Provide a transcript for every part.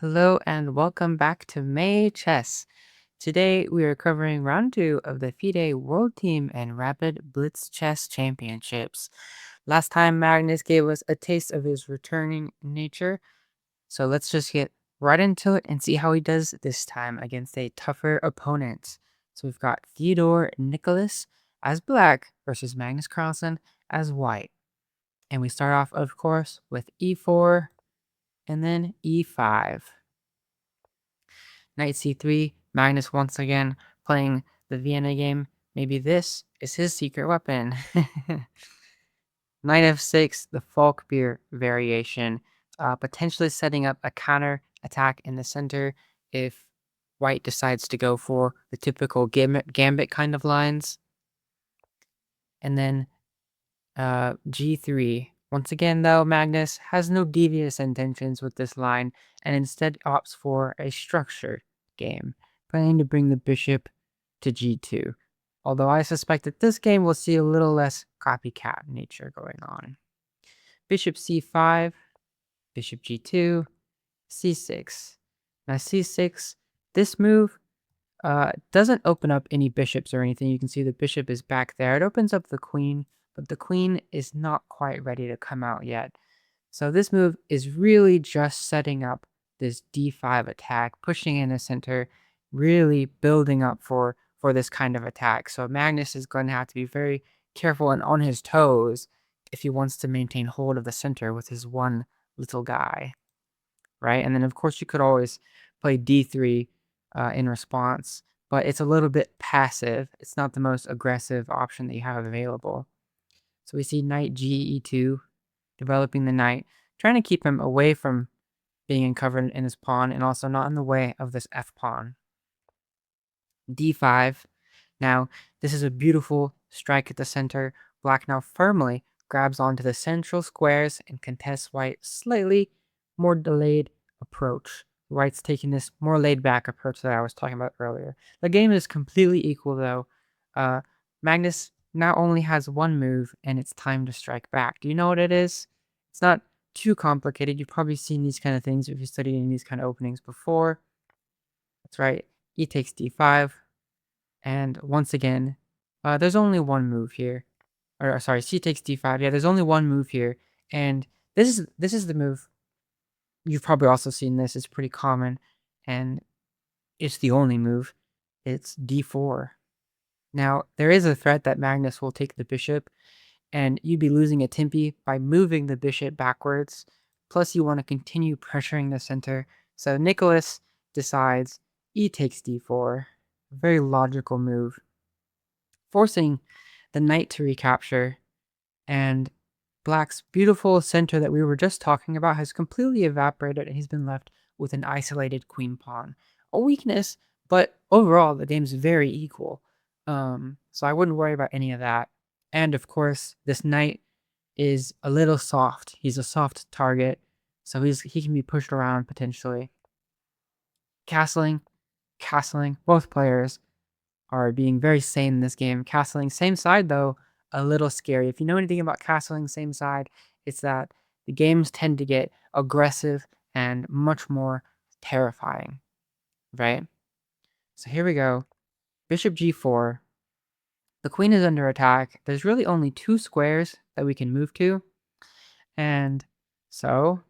Hello and welcome back to May Chess. Today we are covering round 2 of the FIDE World Team and Rapid Blitz Chess Championships. Last time Magnus gave us a taste of his returning nature, so let's just get right into it and see how he does this time against a tougher opponent. So we've got Theodore Nicholas as black versus Magnus Carlsen as white. And we start off, of course, with e4 and then e5. Knight c3, Magnus once again playing the Vienna game. Maybe this is his secret weapon. Knight f6, the Falkbeer variation, potentially setting up a counter attack in the center if white decides to go for the typical gambit kind of lines. And then g3. Once again, though, Magnus has no devious intentions with this line and instead opts for a structured game, planning to bring the bishop to g2. Although I suspect that this game will see a little less copycat nature going on. Bishop c5, bishop g2, c6. Now c6, this move doesn't open up any bishops or anything. You can see the bishop is back there. It opens up the queen, but the queen is not quite ready to come out yet. So this move is really just setting up this d5 attack, pushing in the center, really building up for this kind of attack. So Magnus is going to have to be very careful and on his toes if he wants to maintain hold of the center with his one little guy, right? And then, of course, you could always play d3 in response, but it's a little bit passive. It's not the most aggressive option that you have available. So we see knight ge2, developing the knight, trying to keep him away from being uncovered in his pawn and also not in the way of this f pawn. d5. Now, this is a beautiful strike at the center. Black now firmly grabs onto the central squares and contests white slightly more delayed approach. White's taking this more laid-back approach that I was talking about earlier. The game is completely equal, though. Magnus now only has one move, and it's time to strike back. Do you know what it is? It's not too complicated. You've probably seen these kind of things if you studied in these kind of openings before. That's right. E takes d5. And once again, there's only one move here. Or sorry, c takes d5. Yeah, there's only one move here. And this is the move. You've probably also seen this. It's pretty common. And it's the only move. It's d4. Now, there is a threat that Magnus will take the bishop, and you'd be losing a tempi by moving the bishop backwards. Plus, you want to continue pressuring the center. So Nicholas decides e takes d4. Very logical move, forcing the knight to recapture, and black's beautiful center that we were just talking about has completely evaporated, and he's been left with an isolated queen pawn. A weakness, but overall the game's very equal. So I wouldn't worry about any of that. And of course, this knight is a little soft. He's a soft target, so he can be pushed around potentially. Castling, both players are being very sane in this game. Castling, same side though, a little scary. If you know anything about castling, same side, it's that the games tend to get aggressive and much more terrifying, right? So here we go. Bishop g4. The queen is under attack. There's really only two squares that we can move to. And so,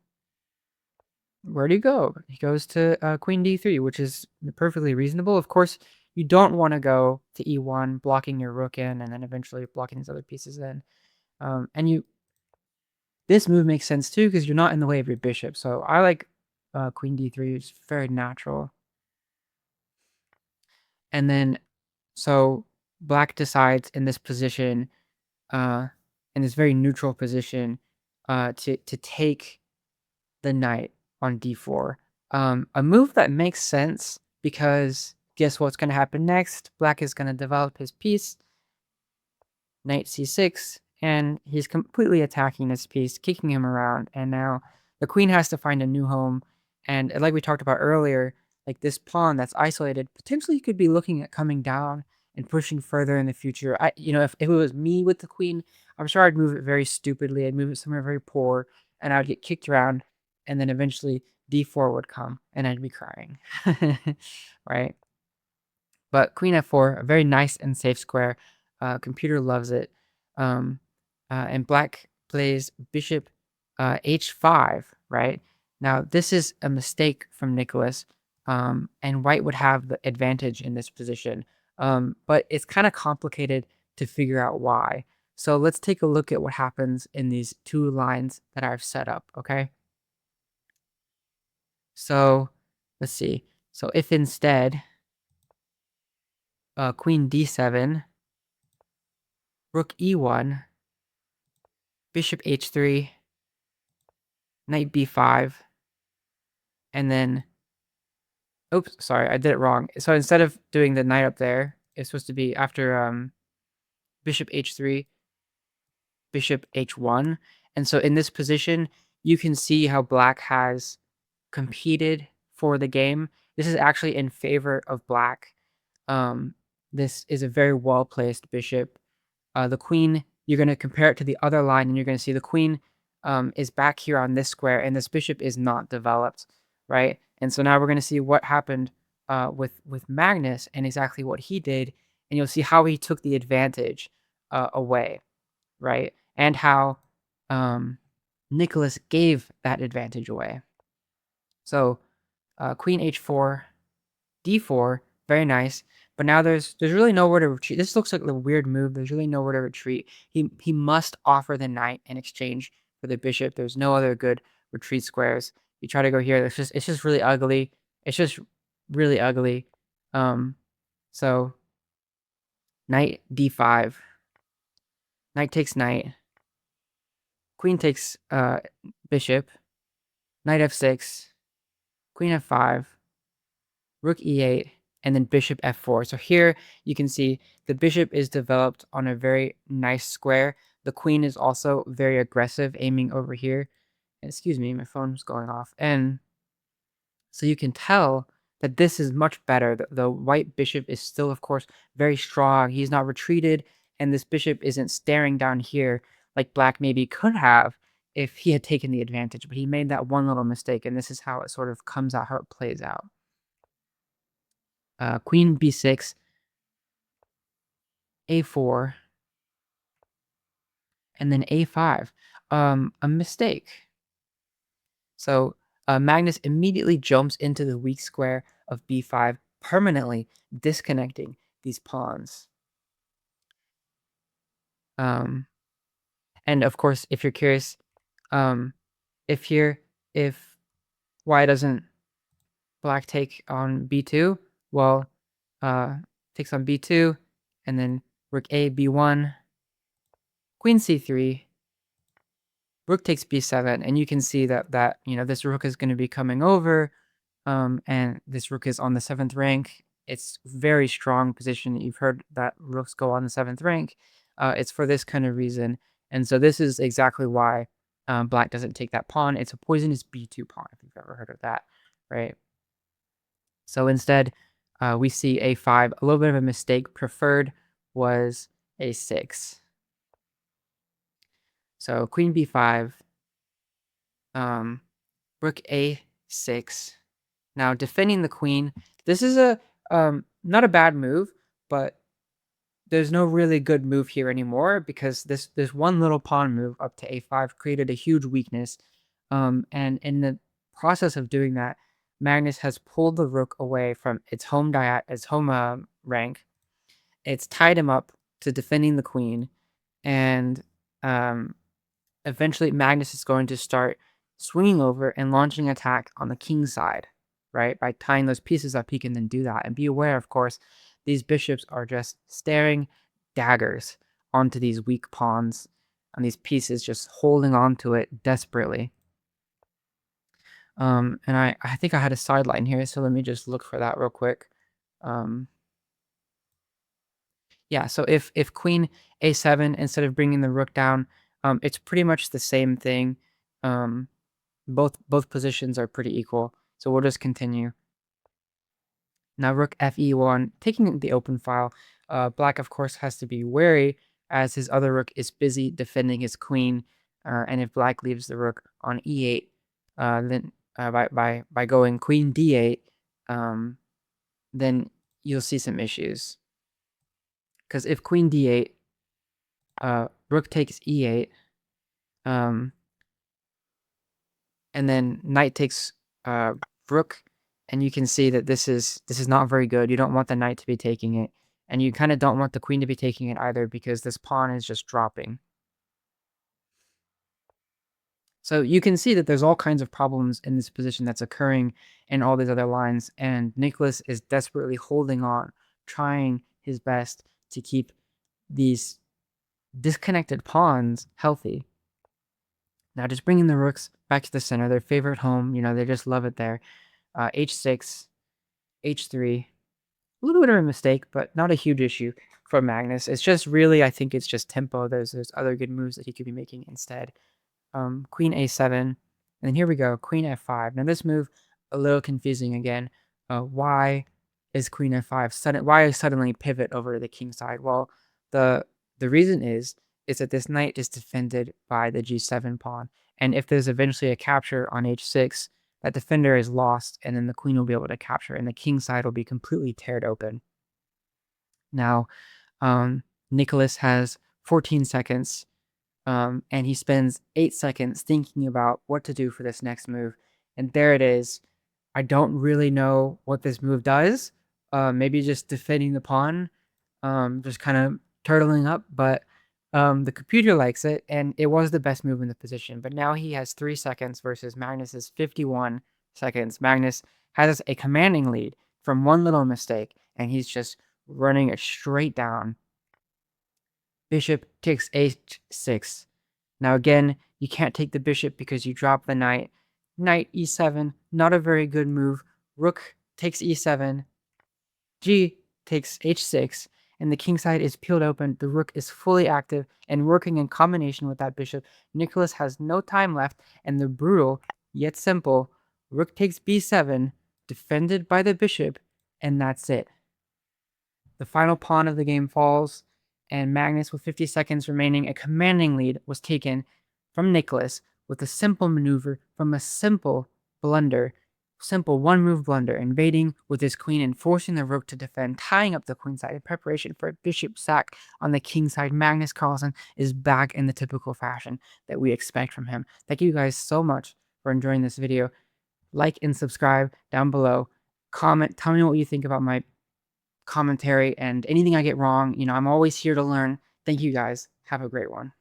where do you go? He goes to queen d3, which is perfectly reasonable. Of course, you don't want to go to e1, blocking your rook in, and then eventually blocking these other pieces in. This move makes sense too, because you're not in the way of your bishop. So I like queen d3. It's very natural. And then, so black decides in this position, in this very neutral position, to take the knight on d4. A move that makes sense because guess what's going to happen next? Black is going to develop his piece, knight c6, and he's completely attacking this piece, kicking him around, and now the queen has to find a new home. And like we talked about earlier, like this pawn that's isolated, potentially could be looking at coming down and pushing further in the future. If it was me with the queen, I'm sure I'd move it very stupidly. I'd move it somewhere very poor, and I'd get kicked around, and then eventually d4 would come, and I'd be crying, right? But queen f4, a very nice and safe square. Computer loves it. Um, and black plays bishop h5, right? Now, this is a mistake from Nicholas, and white would have the advantage in this position. But it's kind of complicated to figure out why. So let's take a look at what happens in these two lines that I've set up, okay? So let's see. So if instead queen d7, rook e1, bishop h3, knight b5, and then, oops, sorry, I did it wrong. So instead of doing the knight up there, it's supposed to be after bishop h3, bishop h1. And so in this position, you can see how black has competed for the game. This is actually in favor of black. This is a very well-placed bishop. The queen, you're going to compare it to the other line, and you're going to see the queen is back here on this square, and this bishop is not developed, right? And so now we're going to see what happened with Magnus and exactly what he did, and you'll see how he took the advantage away, right? And how Nicholas gave that advantage away. So queen h4, d4, very nice. But now there's really nowhere to retreat. This looks like a weird move. There's really nowhere to retreat. He must offer the knight in exchange for the bishop. There's no other good retreat squares. You try to go here. It's just really ugly. It's just really ugly. So knight d5. Knight takes knight. Queen takes bishop. Knight f6. Queen f5. Rook e8. And then bishop f4. So here you can see the bishop is developed on a very nice square. The queen is also very aggressive, aiming over here. Excuse me, my phone's going off. And so you can tell that this is much better. The white bishop is still, of course, very strong. He's not retreated, and this bishop isn't staring down here like black maybe could have if he had taken the advantage. But he made that one little mistake, and this is how it sort of comes out, how it plays out. Queen b6, a4, and then a5. A mistake. So Magnus immediately jumps into the weak square of b5, permanently disconnecting these pawns. And of course, if you're curious, if why doesn't black take on b2? Well, takes on b2, and then rook a, b1, queen c3, rook takes b7, and you can see that this rook is going to be coming over, and this rook is on the 7th rank. It's very strong position. You've heard that rooks go on the 7th rank. It's for this kind of reason, and so this is exactly why black doesn't take that pawn. It's a poisonous b2 pawn, if you've ever heard of that, right? So instead, we see a5. A little bit of a mistake. Preferred was a6. So queen b5, rook a6. Now defending the queen. This is a not a bad move, but there's no really good move here anymore because this one little pawn move up to a5 created a huge weakness. And in the process of doing that, Magnus has pulled the rook away from its home rank. It's tied him up to defending the queen, and eventually Magnus is going to start swinging over and launching attack on the king's side, right? By tying those pieces up, he can then do that. And be aware, of course, these bishops are just staring daggers onto these weak pawns, and these pieces just holding on to it desperately. And I think I had a sideline here, so let me just look for that real quick. Yeah, so if queen a7, instead of bringing the rook down, it's pretty much the same thing. Both positions are pretty equal, so we'll just continue. Now rook fe1, taking the open file. Black, of course, has to be wary as his other rook is busy defending his queen, and if black leaves the rook on e8, then by going queen d8, then you'll see some issues. Because if queen d8, rook takes e8, and then knight takes rook, and you can see that this is not very good. You don't want the knight to be taking it, and you kind of don't want the queen to be taking it either, because this pawn is just dropping. So you can see that there's all kinds of problems in this position that's occurring in all these other lines, and Nicholas is desperately holding on, trying his best to keep these disconnected pawns healthy. Now just bringing the rooks back to the center, their favorite home, they just love it there. H6, H3, a little bit of a mistake, but not a huge issue for Magnus. It's just really, I think it's just tempo. There's other good moves that he could be making instead. Queen a7, and then here we go, queen f5. Now this move, a little confusing again. Why is queen f5 why suddenly pivot over to the king side? Well, the reason is that this knight is defended by the g7 pawn, and if there's eventually a capture on h6, that defender is lost, and then the queen will be able to capture, and the king side will be completely teared open. Now, Nicholas has 14 seconds. And he spends 8 seconds thinking about what to do for this next move. And there it is. I don't really know what this move does. Maybe just defending the pawn, just kind of turtling up. But the computer likes it, and it was the best move in the position. But now he has 3 seconds versus Magnus's 51 seconds. Magnus has a commanding lead from one little mistake, and he's just running it straight down. Bishop takes h6. Now again, you can't take the bishop because you drop the knight. Knight e7, not a very good move. Rook takes e7. G takes h6, and the king side is peeled open. The rook is fully active and working in combination with that bishop. Nicholas has no time left, and the brutal, yet simple, rook takes b7, defended by the bishop, and that's it. The final pawn of the game falls, and Magnus, with 50 seconds remaining, a commanding lead was taken from Nicholas with a simple maneuver from a simple blunder, simple one-move blunder, invading with his queen and forcing the rook to defend, tying up the queen side in preparation for a bishop sack on the king side. Magnus Carlsen is back in the typical fashion that we expect from him. Thank you guys so much for enjoying this video. Like and subscribe down below. Comment, tell me what you think about my commentary and anything I get wrong. I'm always here to learn. Thank you guys. Have a great one.